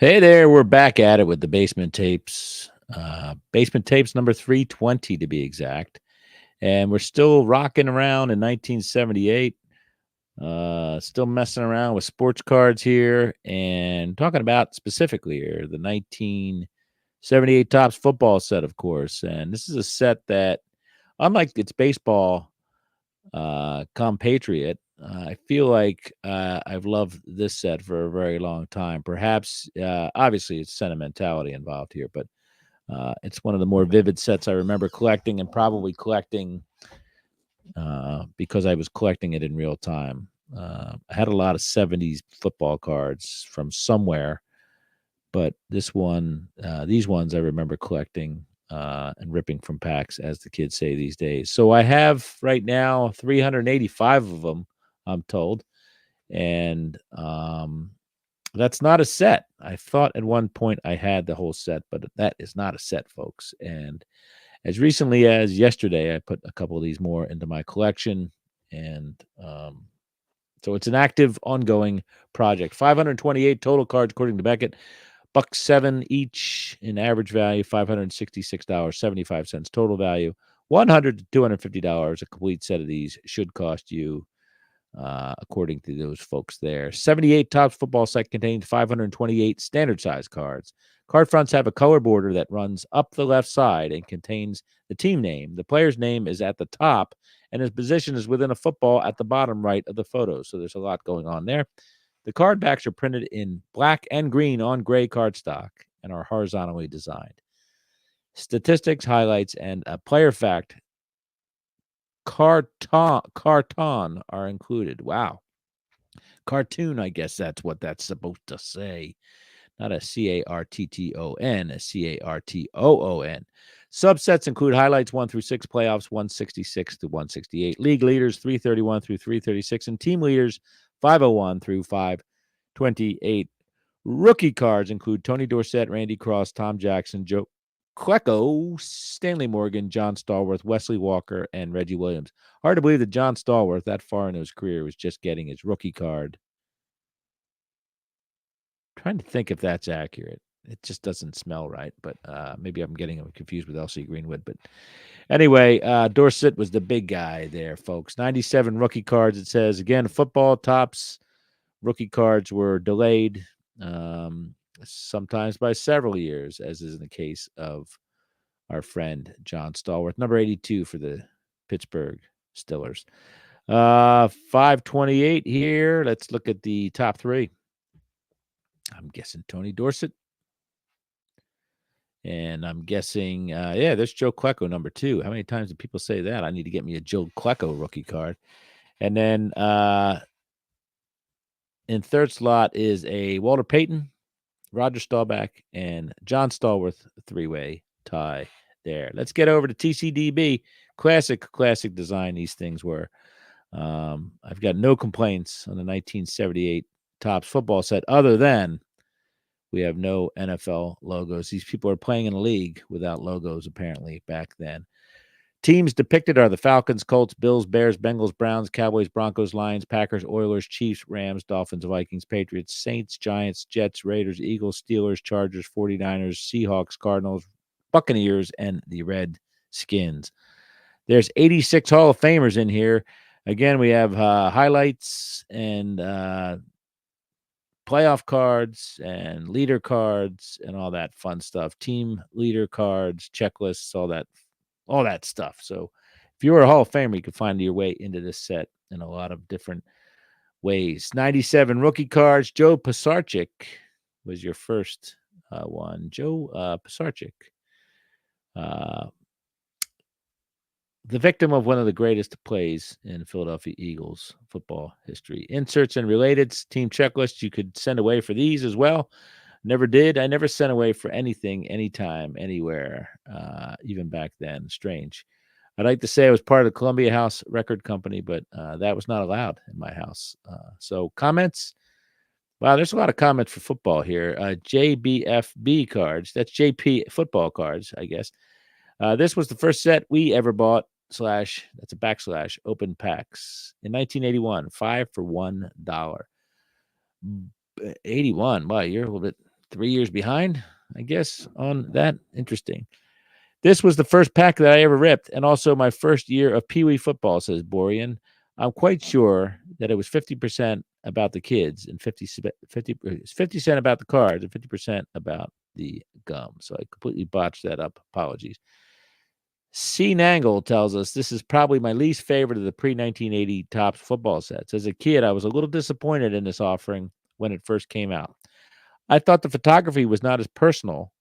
Hey there, we're back at it with the Basement Tapes. Basement Tapes number 320 to be exact. And we're still rocking around in 1978. Still messing around with sports cards here and talking about specifically here the 1978 Topps football set, of course. And this is a set that, unlike its baseball compatriot, I feel like I've loved this set for a very long time. Perhaps, obviously, it's sentimentality involved here, but it's one of the more vivid sets I remember collecting and probably collecting because I was collecting it in real time. I had a lot of 70s football cards from somewhere, but these ones I remember collecting and ripping from packs, as the kids say these days. So I have right now 385 of them, I'm told, and that's not a set. I thought at one point I had the whole set, but that is not a set, folks. And as recently as yesterday, I put a couple of these more into my collection, and so it's an active, ongoing project. 528 total cards, according to Beckett. Buck seven each in average value, $566.75 total value. $100 to $250. A complete set of these should cost you, according to those folks there. 78 Topps football set contains 528 standard size cards. Card fronts have a color border that runs up the left side and contains the team name. The player's name is at the top, and his position is within a football at the bottom right of the photo. So there's a lot going on there. The card backs are printed in black and green on gray cardstock and are horizontally designed. Statistics, highlights, and a player fact carton are included. Wow. Cartoon, I guess that's what that's supposed to say. Not a Cartton, a Cartoon. Subsets include highlights 1 through 6, playoffs 166 to 168, league leaders 331 through 336, and team leaders 501 through 528. Rookie cards include Tony Dorsett, Randy Cross, Tom Jackson, Joe Klecko, Stanley Morgan, John Stallworth, Wesley Walker, and Reggie Williams. Hard to believe that John Stallworth, that far in his career, was just getting his rookie card. Trying to think if that's accurate. It just doesn't smell right, but maybe I'm getting him confused with L.C. Greenwood. But anyway, Dorsett was the big guy there, folks. 97 rookie cards, it says. Again, football Topps rookie cards were delayed, sometimes by several years, as is in the case of our friend John Stallworth. Number 82 for the Pittsburgh Steelers. 528 here. Let's look at the top three. I'm guessing Tony Dorsett. And I'm guessing, there's Joe Klecko, number 2. How many times do people say that? I need to get me a Joe Klecko rookie card. And then in third slot is a Walter Payton, Roger Staubach, and John Stallworth three-way tie there. Let's get over to TCDB. Classic design these things were. I've got no complaints on the 1978 Topps football set other than we have no NFL logos. These people are playing in a league without logos, apparently, back then. Teams depicted are the Falcons, Colts, Bills, Bears, Bengals, Browns, Cowboys, Broncos, Lions, Packers, Oilers, Chiefs, Rams, Dolphins, Vikings, Patriots, Saints, Giants, Jets, Raiders, Eagles, Steelers, Chargers, 49ers, Seahawks, Cardinals, Buccaneers, and the Redskins. There's 86 Hall of Famers in here. Again, we have highlights and playoff cards and leader cards and all that fun stuff. Team leader cards, checklists, all that stuff. So if you were a Hall of Famer, you could find your way into this set in a lot of different ways. 97 rookie cards. Joe Pisarcik was your first one. Joe Pisarcik. The victim of one of the greatest plays in Philadelphia Eagles football history. Inserts and relateds, team checklists you could send away for these as well. Never did. I never sent away for anything, anytime, anywhere, even back then. Strange. I'd like to say I was part of the Columbia House Record Company, but that was not allowed in my house. So comments? Wow, there's a lot of comments for football here. JBFB cards. That's JP football cards, I guess. This was the first set we ever bought. That's a backslash open packs in 1981, 5 for $1. 81. Wow, you're a little bit 3 years behind, I guess, on that. Interesting. This was the first pack that I ever ripped, and also my first year of Pee Wee football, says Borean. I'm quite sure that it was 50% about the kids and 50% about the cards and 50% about the gum. So I completely botched that up. Apologies. C. Nangle tells us this is probably my least favorite of the pre 1980 Topps football sets. As a kid, I was a little disappointed in this offering when it first came out. I thought the photography was not as personal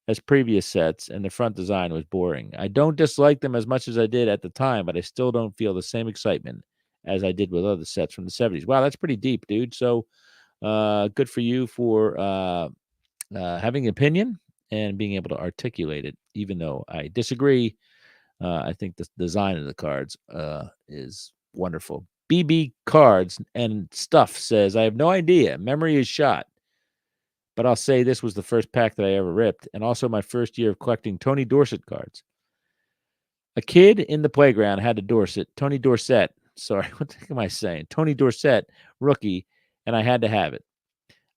as previous sets, and the front design was boring. I don't dislike them as much as I did at the time, but I still don't feel the same excitement as I did with other sets from the 70s. Wow, that's pretty deep, dude. So good for you for having an opinion and being able to articulate it, even though I disagree. I think the design of the cards is wonderful. BB Cards and Stuff says, I have no idea. Memory is shot. But I'll say this was the first pack that I ever ripped, and also my first year of collecting Tony Dorsett cards. A kid in the playground had a Tony Dorsett. Sorry, what the heck am I saying? Tony Dorsett, rookie, and I had to have it.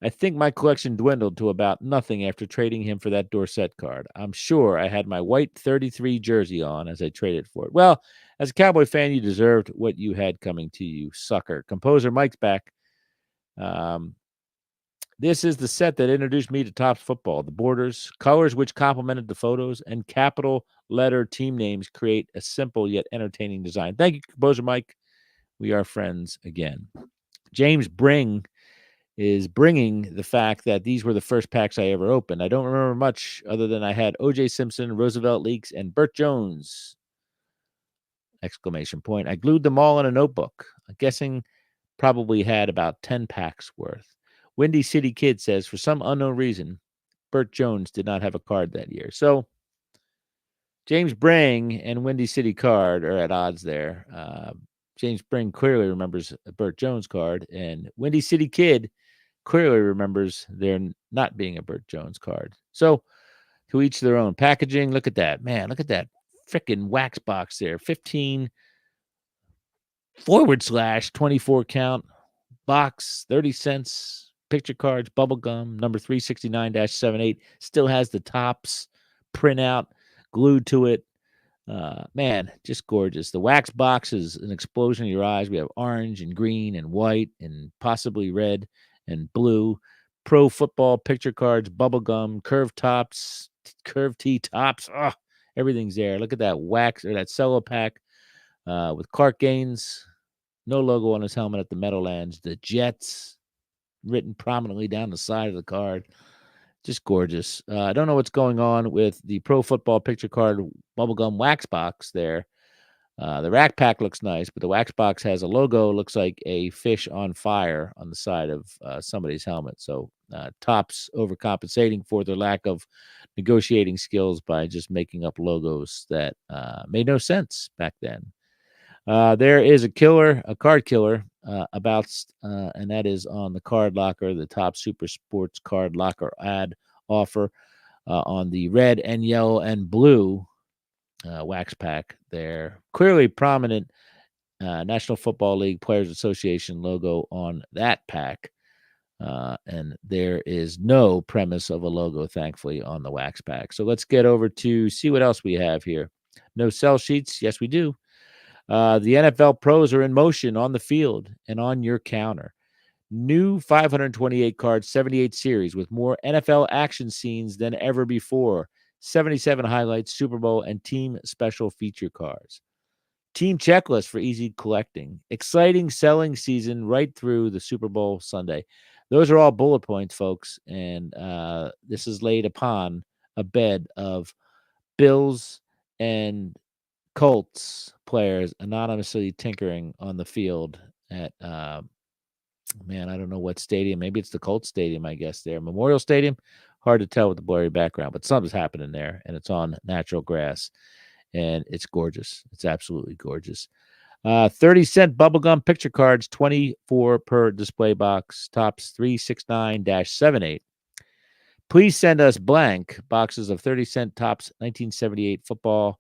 I think my collection dwindled to about nothing after trading him for that Dorsett card. I'm sure I had my white 33 jersey on as I traded for it. Well, as a Cowboy fan, you deserved what you had coming to you, sucker. Composer Mike's back. This is the set that introduced me to Topps football. The borders, colors which complemented the photos, and capital letter team names create a simple yet entertaining design. Thank you, Composer Mike. We are friends again. James Bring is bringing the fact that these were the first packs I ever opened. I don't remember much other than I had O.J. Simpson, Roosevelt Leaks, and Burt Jones! Exclamation point. I glued them all in a notebook. I'm guessing probably had about 10 packs worth. Windy City Kid says, for some unknown reason, Burt Jones did not have a card that year. So James Bring and Windy City Card are at odds there. James Bring clearly remembers a Burt Jones card, and Windy City Kid clearly remembers there not being a Burt Jones card. So to each their own. Packaging, look at that. Man, look at that freaking wax box there. 15/24 count box, 30 cents. Picture cards, bubble gum, number 369-78. Still has the Topps printout glued to it. Man, just gorgeous. The wax box is an explosion in your eyes. We have orange and green and white and possibly red and blue. Pro football picture cards, bubble gum, curved tops, curved T tops. Oh, everything's there. Look at that wax or that cello pack with Clark Gaines. No logo on his helmet at the Meadowlands. The Jets written prominently down the side of the card. Just gorgeous. I don't know what's going on with the Pro Football picture card bubblegum wax box there. The rack pack looks nice, but the wax box has a logo, looks like a fish on fire on the side of somebody's helmet. So Topps overcompensating for their lack of negotiating skills by just making up logos that made no sense back then. There is a card killer and that is on the Card Locker, the Topps Super Sports Card Locker ad offer on the red and yellow and blue wax pack there. Clearly prominent National Football League Players Association logo on that pack. And there is no premise of a logo, thankfully, on the wax pack. So let's get over to see what else we have here. No sell sheets. Yes, we do. The NFL pros are in motion on the field and on your counter. New 528 card 78 series with more NFL action scenes than ever before. 77 highlights, Super Bowl, and team special feature cards. Team checklist for easy collecting. Exciting selling season right through the Super Bowl Sunday. Those are all bullet points, folks. And this is laid upon a bed of Bills and Colts players anonymously tinkering on the field at man, I don't know what stadium. Maybe it's the Colts stadium, I guess. There, Memorial Stadium. Hard to tell with the blurry background, but something's happening there, and it's on natural grass, and it's gorgeous. It's absolutely gorgeous. 30-cent bubblegum picture cards, 24 per display box. Topps 369-78. Please send us blank boxes of 30-cent Topps 1978 football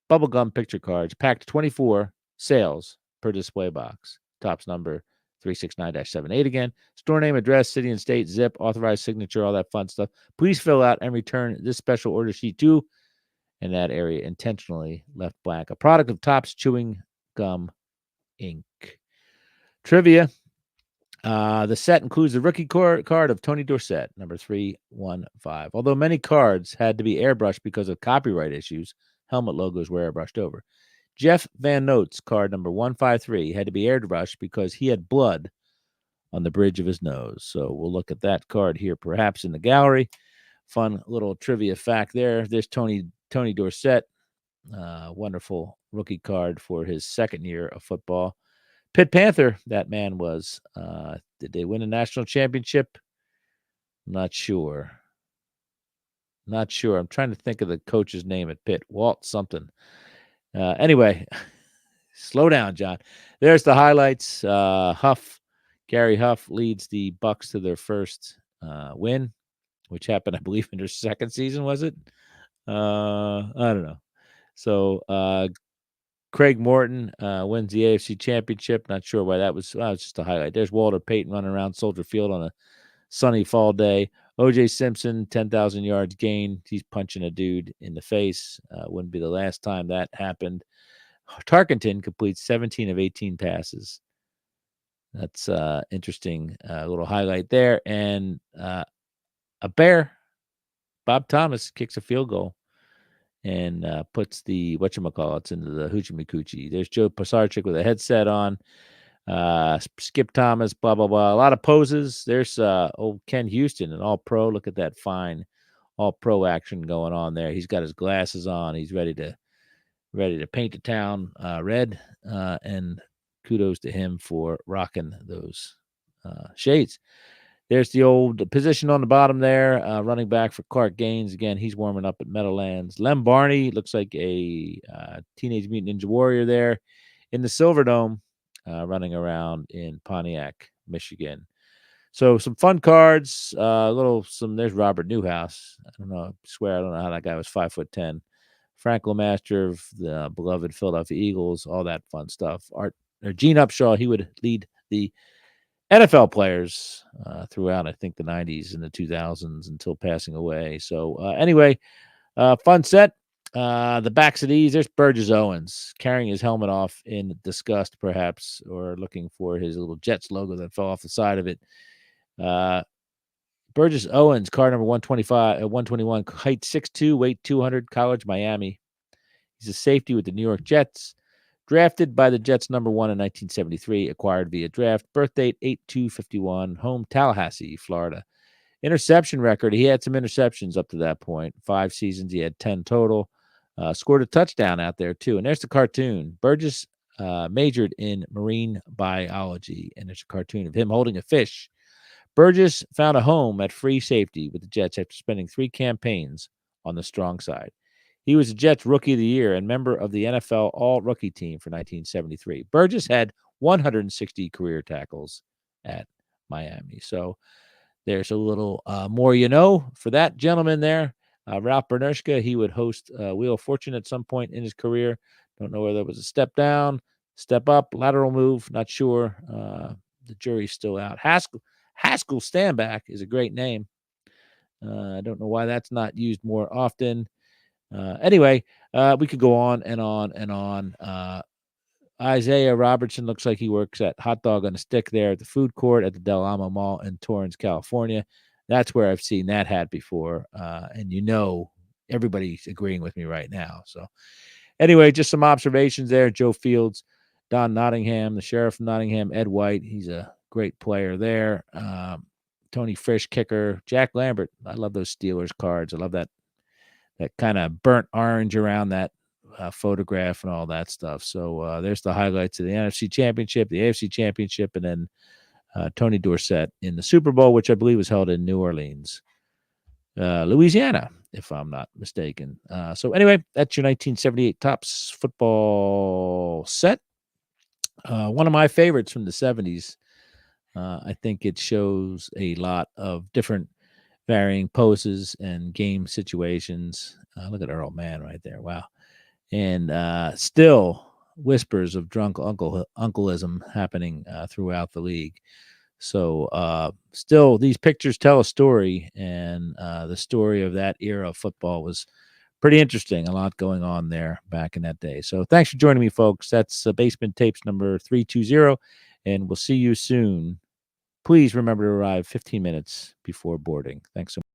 bubblegum picture cards, packed 24 sales per display box. Topps number 369-78 again. Store name, address, city and state, zip, authorized signature, all that fun stuff. Please fill out and return this special order sheet to, and that area intentionally left blank. A product of Topps Chewing Gum Inc. Trivia. The set includes the rookie card of Tony Dorsett, number 315. Although many cards had to be airbrushed because of copyright issues, helmet logos were airbrushed over. Jeff Van Note's card number 153 had to be airbrushed because he had blood on the bridge of his nose. So we'll look at that card here, perhaps in the gallery. Fun little trivia fact there. There's Tony Dorsett, wonderful rookie card for his second year of football. Pitt Panther, that man was. Did they win a national championship? Not sure. I'm trying to think of the coach's name at Pitt. Walt something. Anyway, slow down, John. There's the highlights. Gary Huff leads the Bucks to their first win, which happened, I believe, in their second season, was it? I don't know. So Craig Morton wins the AFC Championship. Not sure why that was. It's just a highlight. There's Walter Payton running around Soldier Field on a sunny fall day. O.J. Simpson, 10,000 yards gained. He's punching a dude in the face. Wouldn't be the last time that happened. Tarkenton completes 17 of 18 passes. That's interesting little highlight there. And a Bear, Bob Thomas, kicks a field goal and puts the whatchamacallits into the hoochie coochie. There's Joe Pisarcik with a headset on. Skip Thomas, blah, blah, blah. A lot of poses. There's old Ken Houston, an all-pro. Look at that fine all-pro action going on there. He's got his glasses on. He's ready to paint the town red. And kudos to him for rocking those shades. There's the old position on the bottom there, running back for Clark Gaines. Again, he's warming up at Meadowlands. Lem Barney looks like a Teenage Mutant Ninja Warrior there in the Silverdome, running around in Pontiac, Michigan. So some fun cards. There's Robert Newhouse. I don't know how that guy was 5'10". Frank LeMaster of the beloved Philadelphia Eagles, all that fun stuff. Gene Upshaw, he would lead the NFL players throughout, I think, the 90s and the 2000s until passing away. So anyway, fun set. The backs of these, there's Burgess Owens carrying his helmet off in disgust, perhaps, or looking for his little Jets logo that fell off the side of it. Burgess Owens, card number 121, height 6'2", weight 200, college, Miami. He's a safety with the New York Jets. Drafted by the Jets number 1 in 1973, acquired via draft. Birth date 8/2/51, home Tallahassee, Florida. Interception record, he had some interceptions up to that point. 5 seasons, he had 10 total. Scored a touchdown out there too. And there's the cartoon. Burgess majored in marine biology, and there's a cartoon of him holding a fish. Burgess found a home at free safety with the Jets after spending 3 campaigns on the strong side. He was the Jets Rookie of the Year and member of the NFL All-Rookie Team for 1973. Burgess had 160 career tackles at Miami. So there's a little more for that gentleman there. Ralph Bernershka, he would host Wheel of Fortune at some point in his career. Don't know whether it was a step down, step up, lateral move. Not sure. The jury's still out. Haskell Standback is a great name. I don't know why that's not used more often. Anyway, we could go on and on and on. Isaiah Robertson looks like he works at Hot Dog on a Stick there at the food court at the Del Amo Mall in Torrance, California. That's where I've seen that hat before. And everybody's agreeing with me right now. So anyway, just some observations there. Joe Fields, Don Nottingham, the sheriff of Nottingham, Ed White. He's a great player there. Tony Frisch, kicker. Jack Lambert. I love those Steelers cards. I love that kind of burnt orange around that photograph and all that stuff. So there's the highlights of the NFC Championship, the AFC Championship, and then Tony Dorsett in the Super Bowl, which I believe was held in New Orleans, Louisiana, if I'm not mistaken. So anyway, that's your 1978 Topps football set. One of my favorites from the 70s. I think it shows a lot of different varying poses and game situations. Look at Earl Mann right there. Wow. And still whispers of drunk uncleism happening throughout the league. So still, these pictures tell a story, and the story of that era of football was pretty interesting. A lot going on there back in that day. So thanks for joining me, folks. That's Basement Tapes number 320, and we'll see you soon. Please remember to arrive 15 minutes before boarding. Thanks so much.